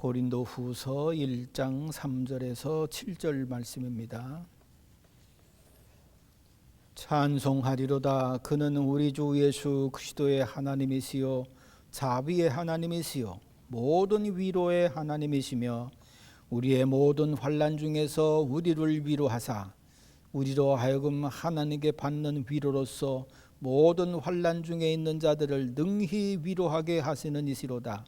고린도후서 1장 3절에서 7절 말씀입니다. 찬송하리로다. 그는 우리 주 예수 그리스도의 하나님이시요 자비의 하나님이시요 모든 위로의 하나님이시며 우리의 모든 환난 중에서 우리를 위로하사 우리로 하여금 하나님께 받는 위로로서 모든 환난 중에 있는 자들을 능히 위로하게 하시는 이시로다.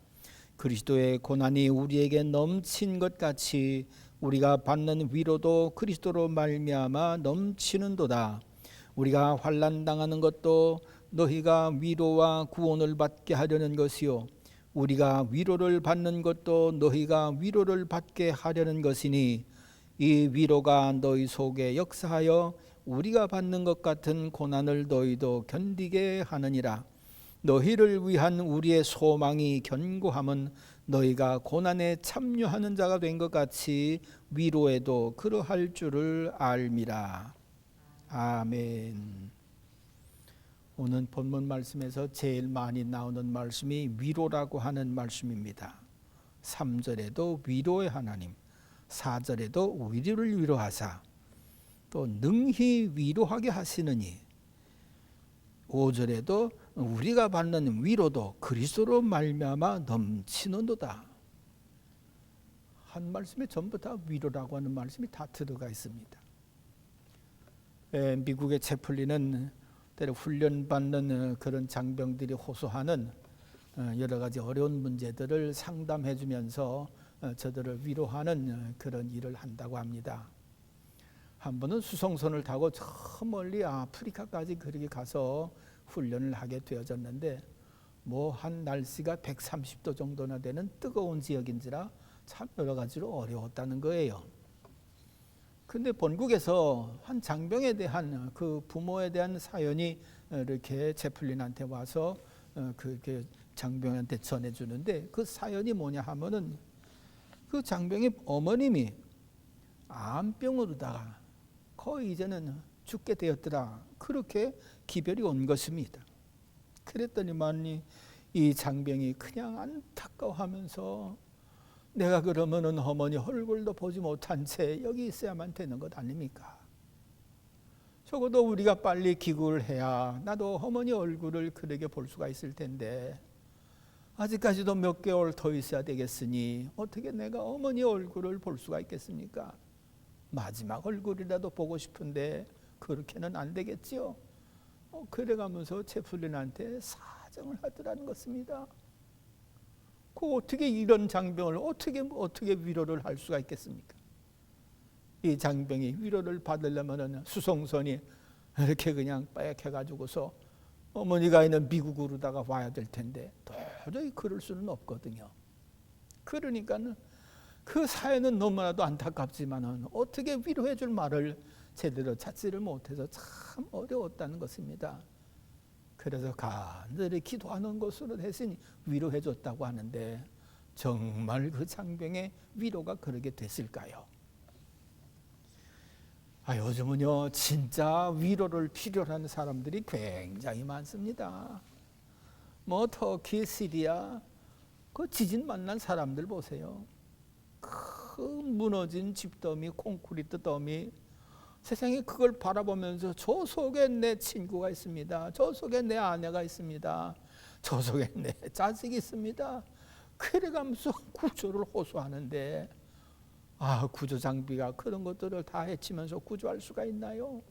그리스도의 고난이 우리에게 넘친 것 같이 우리가 받는 위로도 그리스도로 말미암아 넘치는도다. 우리가 환난 당하는 것도 너희가 위로와 구원을 받게 하려는 것이요 우리가 위로를 받는 것도 너희가 위로를 받게 하려는 것이니 이 위로가 너희 속에 역사하여 우리가 받는 것 같은 고난을 너희도 견디게 하느니라. 너희를 위한 우리의 소망이 견고함은 너희가 고난에 참여하는 자가 된 것 같이 위로에도 그러할 줄을 알미라. 아멘. 오늘 본문 말씀에서 제일 많이 나오는 말씀이 위로라고 하는 말씀입니다. 3절에도 위로의 하나님, 4절에도 우리를 위로하사 또 능히 위로하게 하시느니, 5절에도 우리가 받는 위로도 그리스도로 말미암아 넘치는도다. 한 말씀에 전부 다 위로라고 하는 말씀이 다 들어가 있습니다. 미국의 채플린은 때로 훈련받는 그런 장병들이 호소하는 여러 가지 어려운 문제들을 상담해 주면서 저들을 위로하는 그런 일을 한다고 합니다. 한 번은 수송선을 타고 저 멀리 아프리카까지 그렇게 가서 훈련을 하게 되어졌는데 한 날씨가 130도 정도나 되는 뜨거운 지역인지라 참 여러 가지로 어려웠다는 거예요. 근데 본국에서 한 장병에 대한 그 부모에 대한 사연이 이렇게 채플린한테 와서 그렇게 장병한테 전해주는데, 그 사연이 뭐냐 하면은 그 장병의 어머님이 암병으로다가 거의 이제는 죽게 되었더라, 그렇게 기별이 온 것입니다. 그랬더니만 이 장병이 그냥 안타까워하면서 내가 그러면은 어머니 얼굴도 보지 못한 채 여기 있어야만 되는 것 아닙니까? 적어도 우리가 빨리 귀국을 해야 나도 어머니 얼굴을 그렇게 볼 수가 있을 텐데 아직까지도 몇 개월 더 있어야 되겠으니 어떻게 내가 어머니 얼굴을 볼 수가 있겠습니까? 마지막 얼굴이라도 보고 싶은데 그렇게는 안 되겠지요. 그래가면서 채플린한테 사정을 하더라는 것입니다. 어떻게 이런 장병을 어떻게 위로를 할 수가 있겠습니까? 이 장병이 위로를 받으려면 수송선이 이렇게 그냥 빠약해가지고서 어머니가 있는 미국으로다가 와야 될 텐데 도저히 그럴 수는 없거든요. 그러니까 그 사연은 너무나도 안타깝지만은 어떻게 위로해 줄 말을 제대로 찾지를 못해서 참 어려웠다는 것입니다. 그래서 간절히 기도하는 것으로 대신 위로해 줬다고 하는데 정말 그 장병의 위로가 그렇게 됐을까요? 요즘은요 진짜 위로를 필요로 하는 사람들이 굉장히 많습니다. 터키, 시리아 그 지진 만난 사람들 보세요. 큰 무너진 집더미, 콘크리트 더미, 세상에 그걸 바라보면서 저 속에 내 친구가 있습니다. 저 속에 내 아내가 있습니다. 저 속에 내 자식이 있습니다. 그래가면서 구조를 호소하는데 구조 장비가 그런 것들을 다 해치면서 구조할 수가 있나요?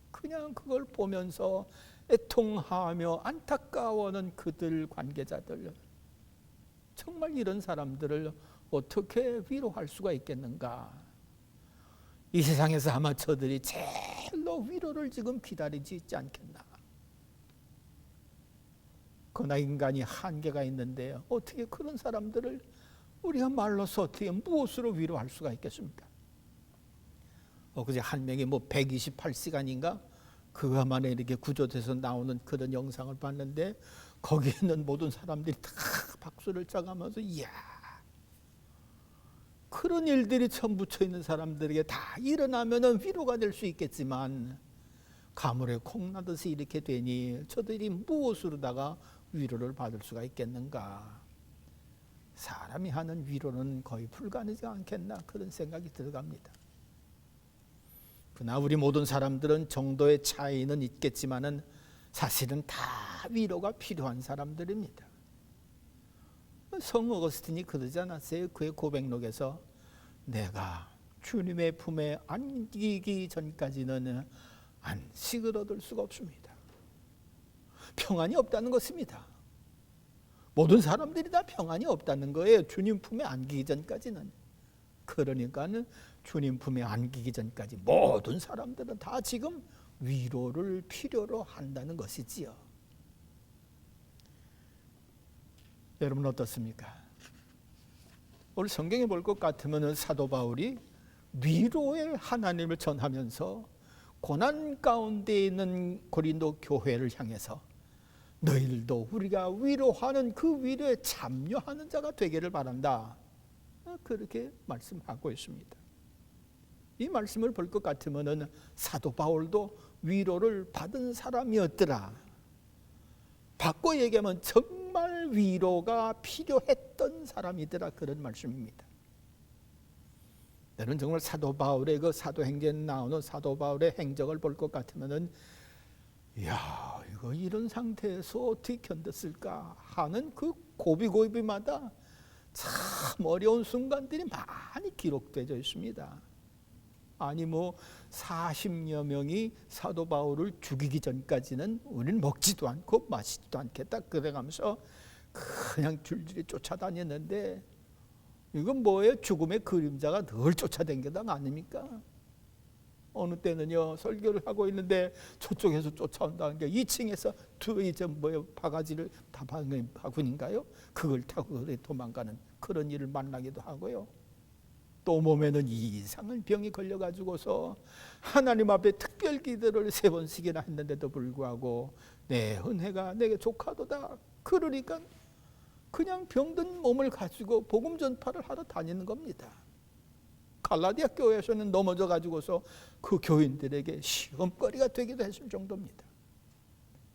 그냥 그걸 보면서 애통하며 안타까워하는 그들 관계자들, 정말 이런 사람들을 어떻게 위로할 수가 있겠는가? 이 세상에서 아마 저들이 제일로 위로를 지금 기다리지 있지 않겠나. 그러나 인간이 한계가 있는데 어떻게 그런 사람들을 우리가 말로서 어떻게 무엇으로 위로할 수가 있겠습니까? 그제 한 명이 128시간인가 그거 만에 이렇게 구조돼서 나오는 그런 영상을 봤는데 거기 있는 모든 사람들이 다 박수를 쳐가면서 이야, 그런 일들이 처음 붙여 있는 사람들에게 다 일어나면은 위로가 될 수 있겠지만 가물에 콩나듯이 이렇게 되니 저들이 무엇으로다가 위로를 받을 수가 있겠는가? 사람이 하는 위로는 거의 불가능하지 않겠나 그런 생각이 들어갑니다. 그러나 우리 모든 사람들은 정도의 차이는 있겠지만은 사실은 다 위로가 필요한 사람들입니다. 성 어거스틴이 그러지 않았어요? 그의 고백록에서 내가 주님의 품에 안기기 전까지는 안식을 얻을 수가 없습니다. 평안이 없다는 것입니다. 모든 사람들이 다 평안이 없다는 거예요. 주님 품에 안기기 전까지는. 그러니까는 주님 품에 안기기 전까지 모든 사람들은 다 지금 위로를 필요로 한다는 것이지요. 여러분 어떻습니까? 오늘 성경에 볼 것 같으면 사도 바울이 위로의 하나님을 전하면서 고난 가운데 있는 고린도 교회를 향해서 너희들도 우리가 위로하는 그 위로에 참여하는 자가 되기를 바란다. 그렇게 말씀하고 있습니다. 이 말씀을 볼 것 같으면 사도 바울도 위로를 받은 사람이었더라. 바꿔 얘기하면 정말 위로가 필요했던 사람이더라. 그런 말씀입니다. 저는 정말 사도 바울의 그 사도행전에 나오는 사도 바울의 행적을 볼 것 같으면은 야, 이거 이런 상태에서 어떻게 견뎠을까 하는 그 고비고비마다 참 어려운 순간들이 많이 기록되어 있습니다. 아니 40여 명이 사도 바울을 죽이기 전까지는 우리는 먹지도 않고 마시지도 않겠다 그래가면서 그냥 줄줄이 쫓아다녔는데 이건 뭐예요? 죽음의 그림자가 늘 쫓아다니는 거 아닙니까? 어느 때는요 설교를 하고 있는데 저쪽에서 쫓아온다는 게 2층에서 바가지를 다 바구니인가요? 그걸 타고 도망가는 그런 일을 만나기도 하고요. 또 몸에는 이상한 병이 걸려가지고서 하나님 앞에 특별 기도를 3번씩이나 했는데도 불구하고 내 은혜가 내게 족하도다. 그러니까 그냥 병든 몸을 가지고 복음 전파를 하러 다니는 겁니다. 갈라디아 교회에서는 넘어져 가지고서 그 교인들에게 시험거리가 되기도 했을 정도입니다.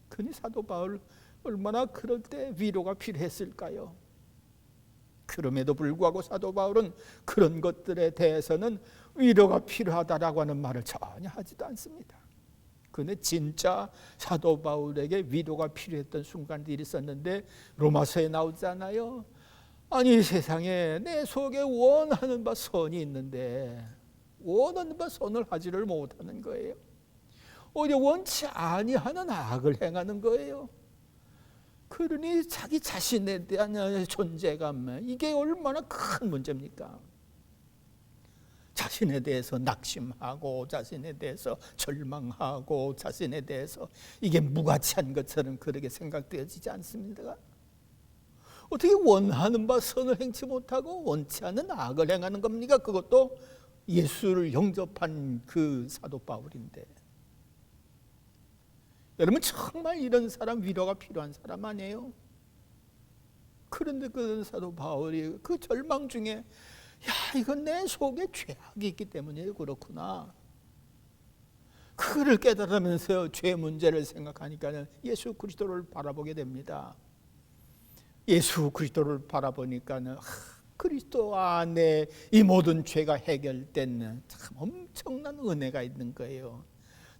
그니 사도 바울 얼마나 그럴 때 위로가 필요했을까요? 그럼에도 불구하고 사도 바울은 그런 것들에 대해서는 위로가 필요하다라고 하는 말을 전혀 하지도 않습니다. 그런데 진짜 사도 바울에게 위로가 필요했던 순간들이 있었는데 로마서에 나오잖아요. 아니 세상에 내 속에 원하는 바 선이 있는데 원하는 바 선을 하지를 못하는 거예요. 오히려 원치 아니하는 악을 행하는 거예요. 그러니 자기 자신에 대한 존재감, 이게 얼마나 큰 문제입니까? 자신에 대해서 낙심하고 자신에 대해서 절망하고 자신에 대해서 이게 무가치한 것처럼 그렇게 생각되어지지 않습니까? 어떻게 원하는 바 선을 행치 못하고 원치 않는 악을 행하는 겁니까? 그것도 예수를 영접한 그 사도 바울인데, 여러분 정말 이런 사람 위로가 필요한 사람 아니에요? 그런데 그 사도 바울이 그 절망 중에 야, 이건 내 속에 죄악이 있기 때문에 그렇구나. 그를 깨달으면서 죄 문제를 생각하니까 예수 그리스도를 바라보게 됩니다. 예수 그리스도를 바라보니까는 그리스도 안에 이 모든 죄가 해결된 참 엄청난 은혜가 있는 거예요.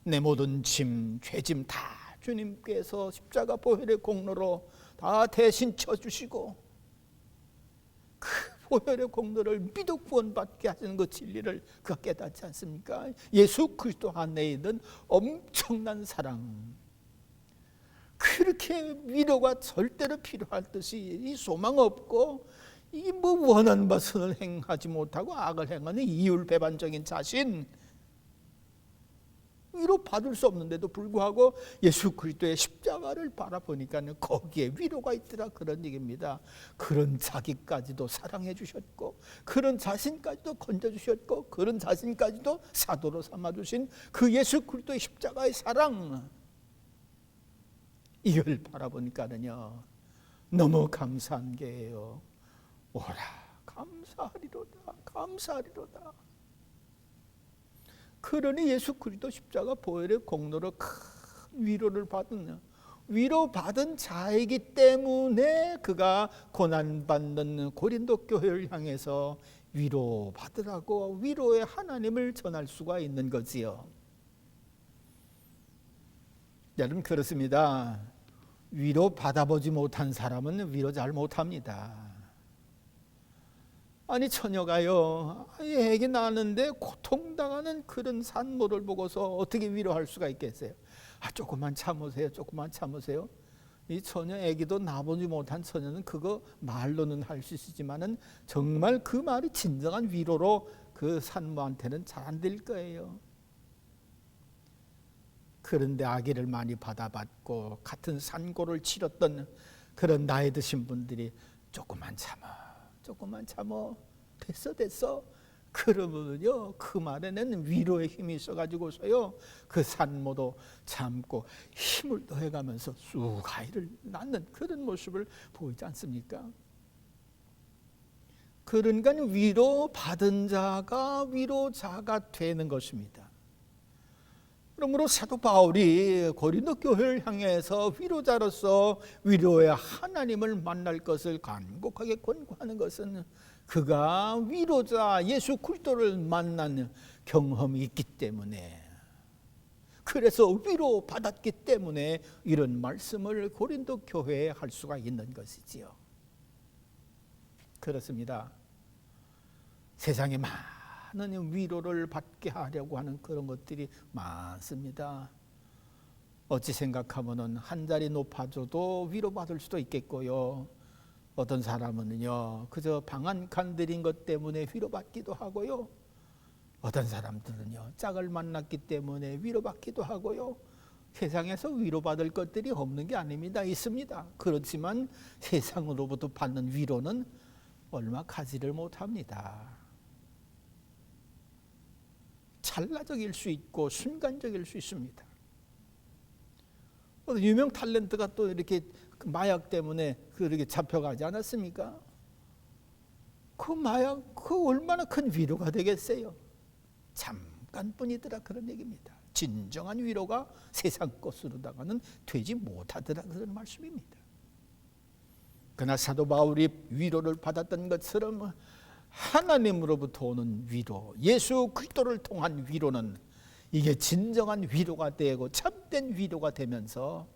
내 모든 죄짐 다 주님께서 십자가 보혈의 공로로 다 대신 쳐주시고 그 보혈의 공로를 믿어 구원받게 하시는 그 진리를 그가 깨닫지 않습니까? 예수 그리스도 안에 있는 엄청난 사랑, 그렇게 위로가 절대로 필요할 듯이 이 소망 없고 이 원하는 바 선을 행하지 못하고 악을 행하는 이율배반적인 자신, 위로 받을 수 없는데도 불구하고 예수 그리스도의 십자가를 바라보니까 거기에 위로가 있더라, 그런 얘기입니다. 그런 자기까지도 사랑해 주셨고 그런 자신까지도 건져 주셨고 그런 자신까지도 사도로 삼아 주신 그 예수 그리스도의 십자가의 사랑, 이걸 바라보니까는요 너무 감사한 게예요. 오라 감사하리로다, 감사하리로다. 그러니 예수 그리스도 십자가 보혈의 공로로 큰 위로를 받은 위로받은 자이기 때문에 그가 고난받는 고린도 교회를 향해서 위로받으라고 위로의 하나님을 전할 수가 있는 거지요. 여러분, 그렇습니다. 위로 받아보지 못한 사람은 위로 잘 못합니다. 아니, 처녀가요, 애기 낳았는데 고통당하는 그런 산모를 보고서 어떻게 위로할 수가 있겠어요? 조금만 참으세요, 조금만 참으세요. 이 처녀, 애기도 낳아보지 못한 처녀는 그거 말로는 할 수 있지만은 정말 그 말이 진정한 위로로 그 산모한테는 잘 안 될 거예요. 그런데 아기를 많이 받아봤고 같은 산고를 치렀던 그런 나이 드신 분들이 조금만 참어, 됐어. 그러면요, 그 말에는 위로의 힘이 있어가지고서요, 그 산모도 참고 힘을 더해가면서 쑥 아이를 낳는 그런 모습을 보이지 않습니까? 그러니까 위로 받은 자가 위로자가 되는 것입니다. 그러므로 사도 바울이 고린도 교회를 향해서 위로자로서 위로의 하나님을 만날 것을 간곡하게 권고하는 것은 그가 위로자 예수 그리스도를 만난 경험이 있기 때문에, 그래서 위로받았기 때문에 이런 말씀을 고린도 교회에 할 수가 있는 것이지요. 그렇습니다. 세상에 많은 위로를 받게 하려고 하는 그런 것들이 많습니다. 어찌 생각하면은 한 자리 높아져도 위로받을 수도 있겠고요. 어떤 사람은요, 그저 방 한 칸 들인 것 때문에 위로받기도 하고요. 어떤 사람들은요, 짝을 만났기 때문에 위로받기도 하고요. 세상에서 위로받을 것들이 없는 게 아닙니다. 있습니다. 그렇지만 세상으로부터 받는 위로는 얼마 가지를 못합니다. 찰나적일 수 있고 순간적일 수 있습니다. 유명 탤런트가 또 이렇게 마약 때문에 그렇게 잡혀가지 않았습니까? 그 마약, 그 얼마나 큰 위로가 되겠어요? 잠깐뿐이더라, 그런 얘기입니다. 진정한 위로가 세상 것으로다가는 되지 못하더라, 그런 말씀입니다. 그러나 사도 바울이 위로를 받았던 것처럼 하나님으로부터 오는 위로, 예수 그리스도를 통한 위로는 이게 진정한 위로가 되고 참된 위로가 되면서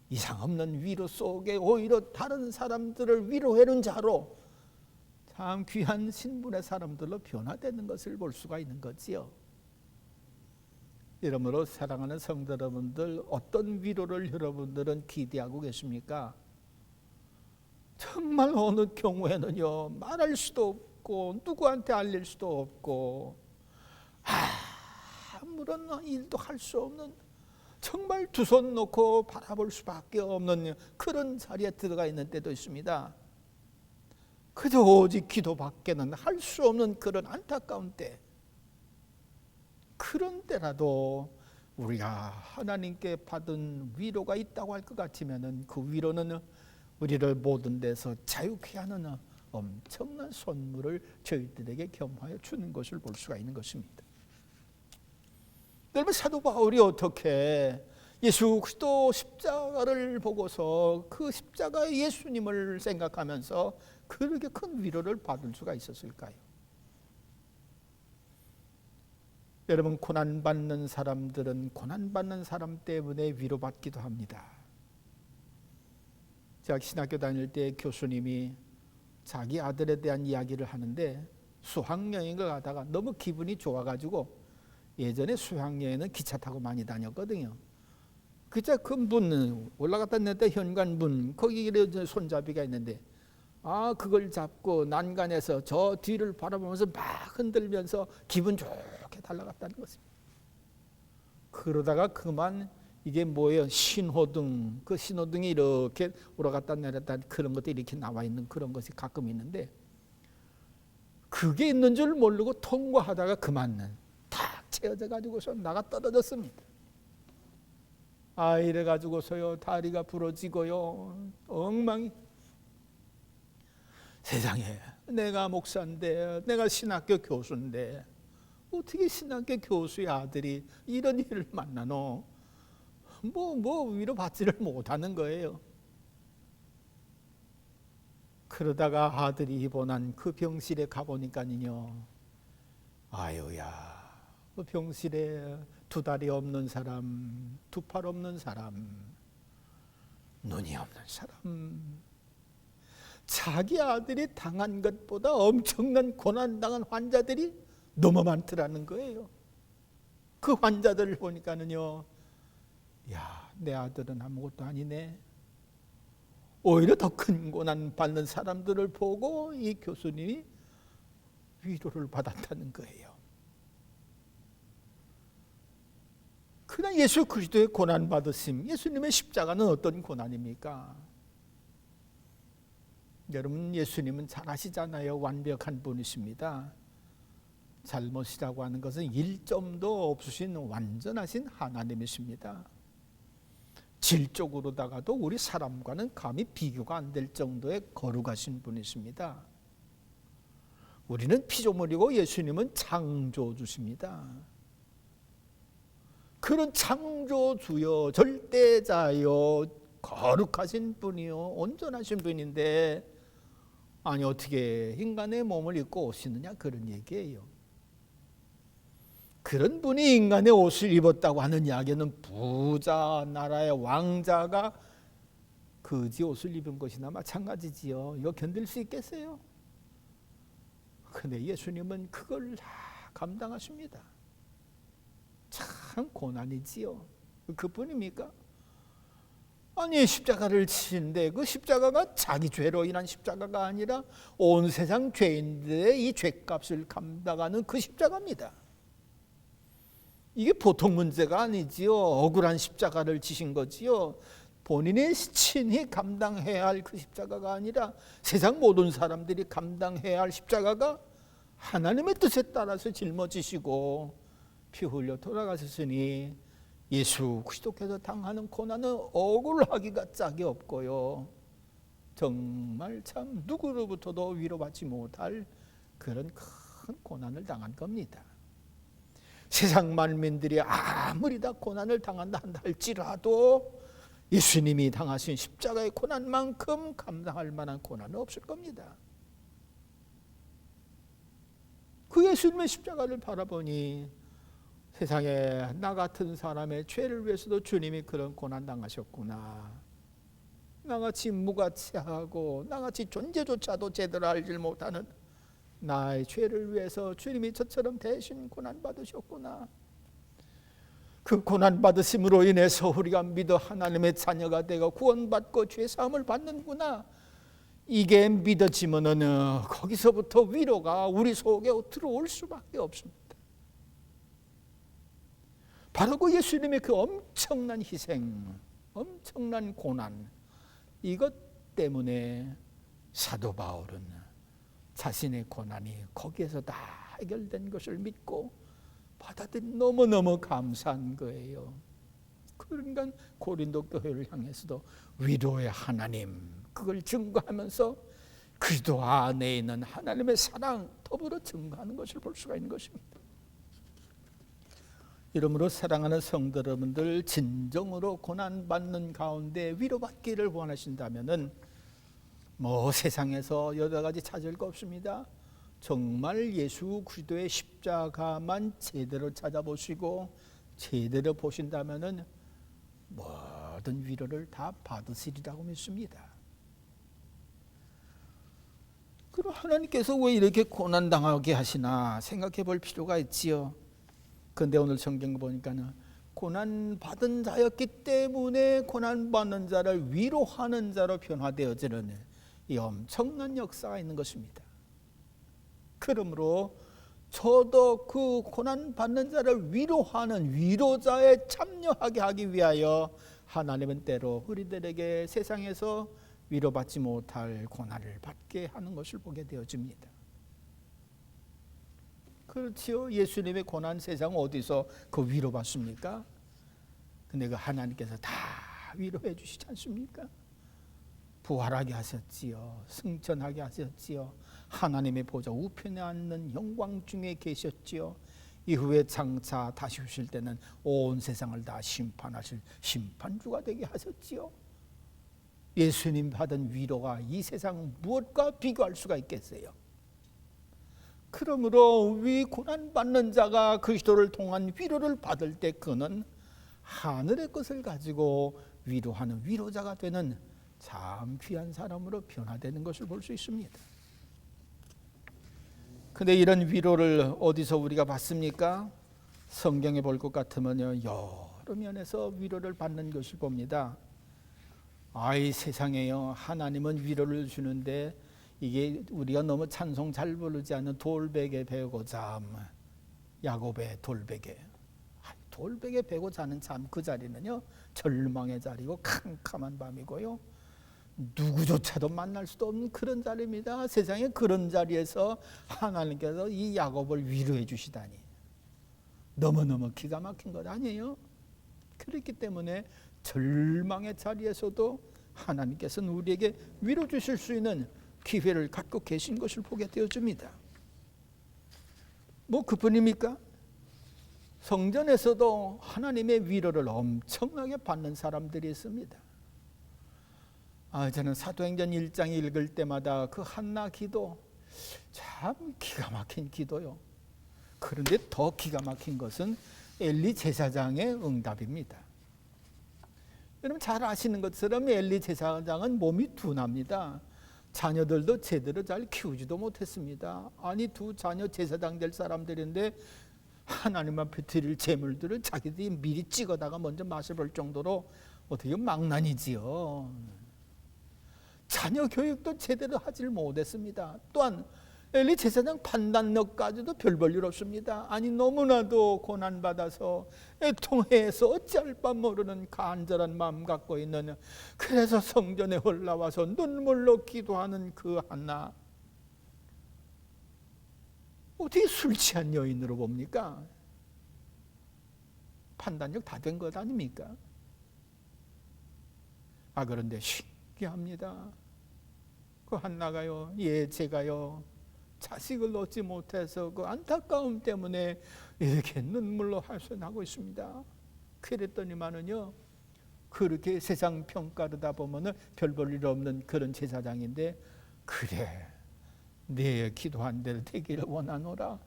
이상 없는 위로 속에 오히려 다른 사람들을 위로하는 자로 참 귀한 신분의 사람들로 변화되는 것을 볼 수가 있는 거지요. 이러므로 사랑하는 성도 여러분들, 어떤 위로를 여러분들은 기대하고 계십니까? 정말 어느 경우에는요, 말할 수도 없고 누구한테 알릴 수도 없고 아무런 일도 할 수 없는, 정말 두 손 놓고 바라볼 수밖에 없는 그런 자리에 들어가 있는 때도 있습니다. 그저 오직 기도밖에는 할 수 없는 그런 안타까운 때, 그런 때라도 우리가 하나님께 받은 위로가 있다고 할 것 같으면 그 위로는 우리를 모든 데서 자유케 하는 엄청난 선물을 저희들에게 겸하여 주는 것을 볼 수가 있는 것입니다. 여러분, 사도 바울이 어떻게 예수 그리스도 십자가를 보고서 그 십자가의 예수님을 생각하면서 그렇게 큰 위로를 받을 수가 있었을까요? 여러분, 고난받는 사람들은 고난받는 사람 때문에 위로받기도 합니다. 제가 신학교 다닐 때 교수님이 자기 아들에 대한 이야기를 하는데, 수학여행을 가다가 너무 기분이 좋아가지고, 예전에 수학여행은 기차 타고 많이 다녔거든요. 기차 그 문, 올라갔다 내렸다 현관문, 거기에 손잡이가 있는데, 그걸 잡고 난간에서 저 뒤를 바라보면서 막 흔들면서 기분 좋게 달려갔다는 것입니다. 그러다가 그만, 이게 뭐예요? 신호등, 그 신호등이 이렇게 올라갔다 내렸다 그런 것들이 이렇게 나와 있는 그런 것이 가끔 있는데, 그게 있는 줄 모르고 통과하다가 그만 탁 채워져 가지고서 나가 떨어졌습니다. 이래 가지고서요, 다리가 부러지고요, 엉망이. 세상에, 내가 목사인데, 내가 신학교 교수인데 어떻게 신학교 교수의 아들이 이런 일을 만나노? 위로받지를 못하는 거예요. 그러다가 아들이 입원한 그 병실에 가보니까는요, 아유야, 그 병실에 두 다리 없는 사람, 두 팔 없는 사람, 눈이 없는 사람, 자기 아들이 당한 것보다 엄청난 고난당한 환자들이 너무 많더라는 거예요. 그 환자들을 보니까는요, 야, 내 아들은 아무것도 아니네. 오히려 더 큰 고난 받는 사람들을 보고 이 교수님이 위로를 받았다는 거예요. 그냥 예수 그리스도의 고난 받으심, 예수님의 십자가는 어떤 고난입니까? 여러분, 예수님은 잘 아시잖아요. 완벽한 분이십니다. 잘못이라고 하는 것은 1점도 없으신 완전하신 하나님이십니다. 질적으로다가도 우리 사람과는 감히 비교가 안 될 정도의 거룩하신 분이십니다. 우리는 피조물이고 예수님은 창조주십니다. 그런 창조주여, 절대자여, 거룩하신 분이요, 온전하신 분인데 아니 어떻게 인간의 몸을 입고 오시느냐, 그런 얘기예요. 그런 분이 인간의 옷을 입었다고 하는 이야기는 부자 나라의 왕자가 거지 옷을 입은 것이나 마찬가지지요. 이거 견딜 수 있겠어요? 근데 예수님은 그걸 다 감당하십니다. 참 고난이지요. 그뿐입니까? 아니, 십자가를 치는데 그 십자가가 자기 죄로 인한 십자가가 아니라 온 세상 죄인들의 이 죄값을 감당하는 그 십자가입니다. 이게 보통 문제가 아니지요. 억울한 십자가를 지신 거지요. 본인이 친히 감당해야 할 그 십자가가 아니라 세상 모든 사람들이 감당해야 할 십자가가 하나님의 뜻에 따라서 짊어지시고 피 흘려 돌아가셨으니 예수 그리스도께서 당하는 고난은 억울하기가 짝이 없고요, 정말 참 누구로부터도 위로받지 못할 그런 큰 고난을 당한 겁니다. 세상 만민들이 아무리 다 고난을 당한다 한다 할지라도 예수님이 당하신 십자가의 고난만큼 감당할 만한 고난은 없을 겁니다. 그 예수님의 십자가를 바라보니 세상에 나 같은 사람의 죄를 위해서도 주님이 그런 고난 당하셨구나. 나같이 무가치하고 나같이 존재조차도 제대로 알지 못하는 나의 죄를 위해서 주님이 저처럼 대신 고난 받으셨구나. 그 고난 받으심으로 인해서 우리가 믿어 하나님의 자녀가 되고 구원받고 죄사함을 받는구나. 이게 믿어지면은 거기서부터 위로가 우리 속에 들어올 수밖에 없습니다. 바로 그 예수님의 그 엄청난 희생, 엄청난 고난, 이것 때문에 사도 바울은 자신의 고난이 거기에서 다 해결된 것을 믿고 받아들인 너무너무 감사한 거예요. 그러니까 고린도 교회를 향해서도 위로의 하나님, 그걸 증거하면서 그리스도 안에 있는 하나님의 사랑 더불어 증거하는 것을 볼 수가 있는 것입니다. 이러므로 사랑하는 성도 여러분들, 진정으로 고난받는 가운데 위로받기를 원하신다면은 세상에서 여러 가지 찾을 거 없습니다. 정말 예수 그리스도의 십자가만 제대로 찾아보시고 제대로 보신다면은 모든 위로를 다 받으시리라고 믿습니다. 그럼 하나님께서 왜 이렇게 고난당하게 하시나 생각해 볼 필요가 있지요. 그런데 오늘 성경 보니까는 고난받은 자였기 때문에 고난받는 자를 위로하는 자로 변화되어지는 이 엄청난 역사가 있는 것입니다. 그러므로 저도 그 고난받는 자를 위로하는 위로자에 참여하게 하기 위하여 하나님은 때로 우리들에게 세상에서 위로받지 못할 고난을 받게 하는 것을 보게 되어집니다. 그렇지요. 예수님의 고난 세상 어디서 그 위로받습니까? 근데 그 하나님께서 다 위로해 주시지 않습니까? 부활하게 하셨지요. 승천하게 하셨지요. 하나님의 보좌 우편에 앉는 영광 중에 계셨지요. 이후에 장차 다시 오실 때는 온 세상을 다 심판하실 심판주가 되게 하셨지요. 예수님 받은 위로가 이 세상 무엇과 비교할 수가 있겠어요? 그러므로 위 고난받는 자가 그리스도를 통한 위로를 받을 때 그는 하늘의 것을 가지고 위로하는 위로자가 되는 참 귀한 사람으로 변화되는 것을 볼 수 있습니다. 근데 이런 위로를 어디서 우리가 받습니까? 성경에 볼 것 같으면요, 여러 면에서 위로를 받는 것을 봅니다. 아이 세상에요, 하나님은 위로를 주는데 이게 우리가 너무 찬송 잘 부르지 않는 돌베개 베고 잠, 야곱의 돌베개. 돌베개 베고 자는 잠, 그 자리는요 절망의 자리고 캄캄한 밤이고요, 누구조차도 만날 수도 없는 그런 자리입니다. 세상에 그런 자리에서 하나님께서 이 야곱을 위로해 주시다니 너무너무 기가 막힌 것 아니에요? 그렇기 때문에 절망의 자리에서도 하나님께서는 우리에게 위로 주실 수 있는 기회를 갖고 계신 것을 보게 되어집니다. 뭐 그뿐입니까? 성전에서도 하나님의 위로를 엄청나게 받는 사람들이 있습니다. 저는 사도행전 1장 읽을 때마다 그 한나 기도 참 기가 막힌 기도요. 그런데 더 기가 막힌 것은 엘리 제사장의 응답입니다. 여러분 잘 아시는 것처럼 엘리 제사장은 몸이 둔합니다. 자녀들도 제대로 잘 키우지도 못했습니다. 아니 두 자녀 제사장 될 사람들인데 하나님 앞에 드릴 제물들을 자기들이 미리 찍어다가 먼저 마셔볼 정도로 어떻게 망난이지요. 자녀 교육도 제대로 하질 못했습니다. 또한 엘리 제사장 판단력까지도 별 볼 일 없습니다. 아니 너무나도 고난받아서 애통해서 어찌할 바 모르는 간절한 마음 갖고 있는, 그래서 성전에 올라와서 눈물로 기도하는 그 한나, 어떻게 술 취한 여인으로 봅니까? 판단력 다 된 것 아닙니까? 그런데 신기합니다. 그 한나가요, 제가요 자식을 얻지 못해서 그 안타까움 때문에 이렇게 눈물로 하소연하고 있습니다. 그랬더니만은요, 그렇게 세상 평가르다 보면은 별 볼 일 없는 그런 제사장인데, 그래 내 기도한 대로 되기를 원하노라.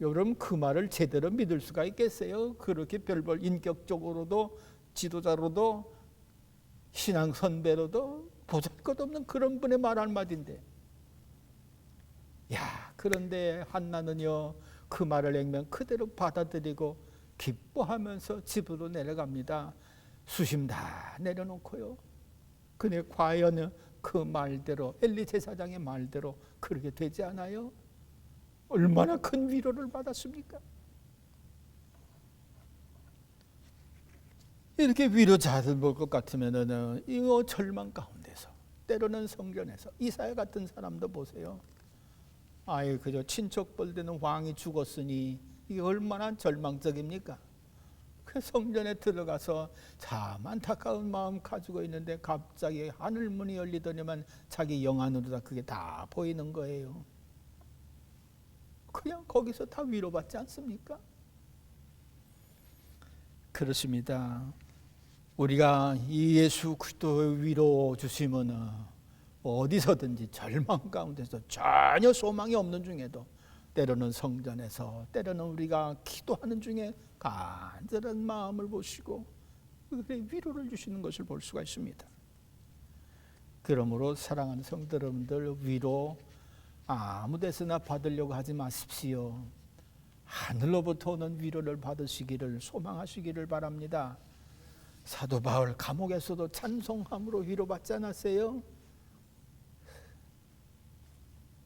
여러분 그 말을 제대로 믿을 수가 있겠어요? 그렇게 별볼 인격적으로도 지도자로도 신앙 선배로도 보잘것없는 그런 분의 말 한마디인데, 그런데 한나는요 그 말을 액면 그대로 받아들이고 기뻐하면서 집으로 내려갑니다. 수심 다 내려놓고요. 근데 과연 그 말대로, 엘리 제사장의 말대로 그렇게 되지 않아요? 얼마나 큰 위로를 받았습니까? 이렇게 위로자들 볼 것 같으면은 이거 절망 가운데서, 때로는 성전에서 이사야 같은 사람도 보세요. 그저 친척 벌되는 왕이 죽었으니 이게 얼마나 절망적입니까? 그 성전에 들어가서 참 안타까운 마음 가지고 있는데 갑자기 하늘 문이 열리더니만 자기 영안으로 그게 다 보이는 거예요. 그냥 거기서 다 위로받지 않습니까? 그렇습니다. 우리가 이 예수 그리스도의 위로 주심은 어디서든지 절망 가운데서 전혀 소망이 없는 중에도, 때로는 성전에서, 때로는 우리가 기도하는 중에 간절한 마음을 보시고 위로를 주시는 것을 볼 수가 있습니다. 그러므로 사랑하는 성도 여러분들, 위로 아무 데서나 받으려고 하지 마십시오. 하늘로부터 오는 위로를 받으시기를 소망하시기를 바랍니다. 사도 바울 감옥에서도 찬송함으로 위로받지 않았어요?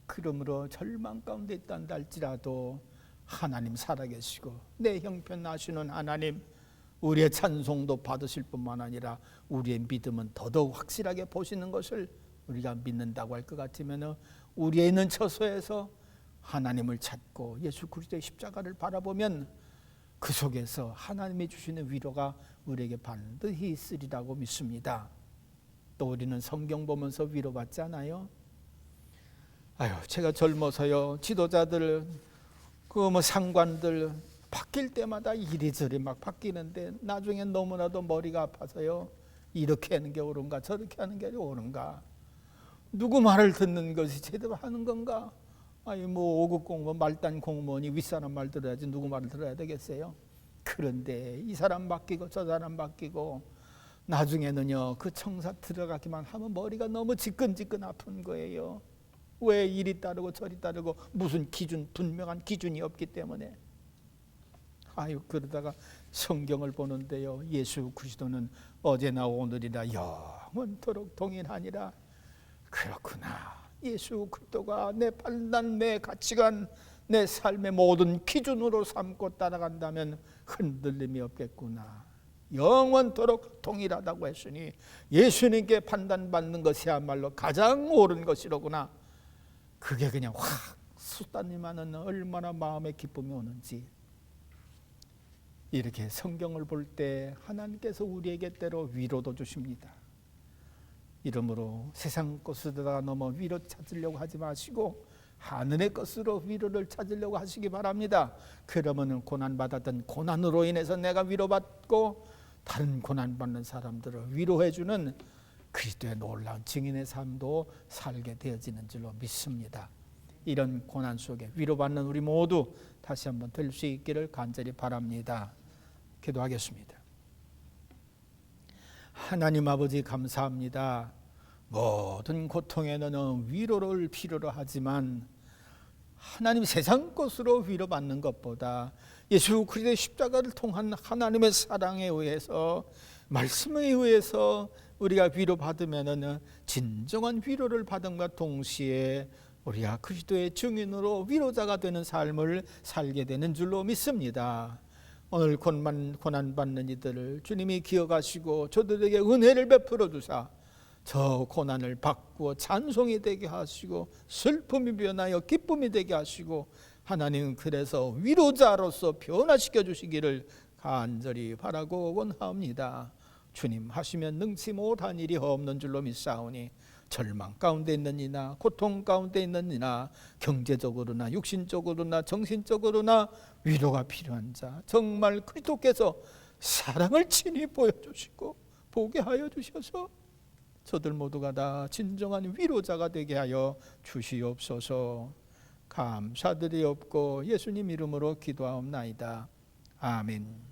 그러므로 절망 가운데 있단다 할지라도 하나님 살아계시고 내 형편 아시는 하나님, 우리의 찬송도 받으실 뿐만 아니라 우리의 믿음은 더더욱 확실하게 보시는 것을 우리가 믿는다고 할 것 같으면, 우리에 있는 처소에서 하나님을 찾고 예수 그리스도의 십자가를 바라보면 그 속에서 하나님이 주시는 위로가 우리에게 반드시 있으리라고 믿습니다. 또 우리는 성경 보면서 위로받지 않아요? 제가 젊어서요, 지도자들 그 뭐 상관들 바뀔 때마다 이리저리 막 바뀌는데 나중에 너무나도 머리가 아파서요. 이렇게 하는 게 옳은가 저렇게 하는 게 옳은가, 누구 말을 듣는 것이 제대로 하는 건가? 아니 뭐 5급 공무원 말단 공무원이 윗사람 말 들어야지 누구 말을 들어야 되겠어요? 그런데 이 사람 바뀌고 저 사람 바뀌고 나중에는요 그 청사 들어가기만 하면 머리가 너무 지끈지끈 아픈 거예요. 왜 이리 따르고 저리 따르고 무슨 기준, 분명한 기준이 없기 때문에. 아유, 그러다가 성경을 보는데요, 예수 그리스도는 어제나 오늘이나 영원토록 동일하니라. 그렇구나, 예수 그리스도가 내 판단, 내 가치관, 내 삶의 모든 기준으로 삼고 따라간다면 흔들림이 없겠구나. 영원토록 동일하다고 했으니 예수님께 판단받는 것이야말로 가장 옳은 것이로구나. 그게 그냥 확 쏟아지면은 얼마나 마음에 기쁨이 오는지. 이렇게 성경을 볼 때 하나님께서 우리에게 때로 위로도 주십니다. 이러므로 세상 것으로다가 너무 위로 찾으려고 하지 마시고 하늘의 것으로 위로를 찾으려고 하시기 바랍니다. 그러면 고난받았던 고난으로 인해서 내가 위로받고 다른 고난받는 사람들을 위로해주는 그리스도의 놀라운 증인의 삶도 살게 되어지는 줄로 믿습니다. 이런 고난 속에 위로받는 우리 모두 다시 한번 될 수 있기를 간절히 바랍니다. 기도하겠습니다. 하나님 아버지 감사합니다. 모든 고통에는 위로를 필요로 하지만 하나님 세상 것으로 위로받는 것보다 예수 그리스도의 십자가를 통한 하나님의 사랑에 의해서, 말씀에 의해서 우리가 위로받으면 진정한 위로를 받음과 동시에 우리가 그리스도의 증인으로 위로자가 되는 삶을 살게 되는 줄로 믿습니다. 오늘 고난받는 이들을 주님이 기억하시고 저들에게 은혜를 베풀어 주사 저 고난을 바꾸어 찬송이 되게 하시고 슬픔이 변하여 기쁨이 되게 하시고 하나님은 그래서 위로자로서 변화시켜 주시기를 간절히 바라고 원하옵니다. 주님 하시면 능치 못한 일이 없는 줄로 믿사오니 절망 가운데 있는 이나 고통 가운데 있는 이나 경제적으로나 육신적으로나 정신적으로나 위로가 필요한 자, 정말 그리스도께서 사랑을 친히 보여주시고 보게 하여 주셔서 저들 모두가 다 진정한 위로자가 되게 하여 주시옵소서. 감사드리옵고 예수님 이름으로 기도하옵나이다. 아멘.